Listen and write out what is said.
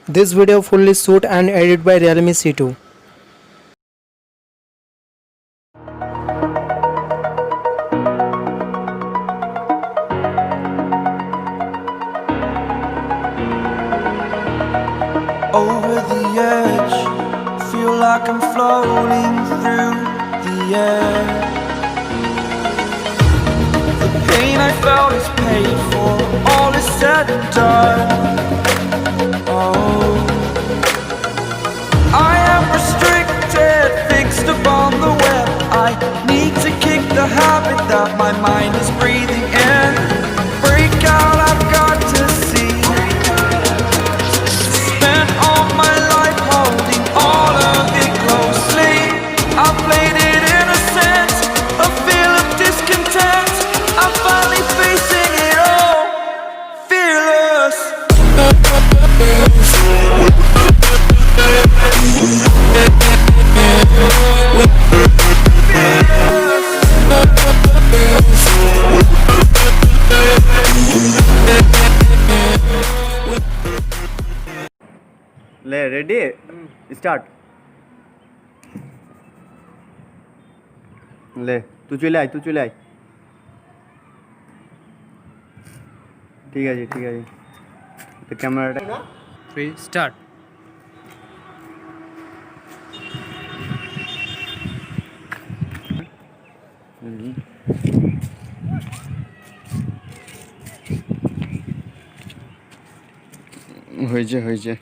This video fully shoot and edited by Realme C2. Over the edge, feel like I'm floating through the air. The pain I felt is paid for, all is said and done. Oh, I am restricted, fixed upon the web. I need to kick the habit that my mind is breathing in. Break out, I've got to see. Spent all my life holding all of it closely. I played it innocent, a feel of discontent. I'm finally facing it all, fearless. ले ready start ले तू चले आय ठीक है जी तो camera 3 start. হয়েছে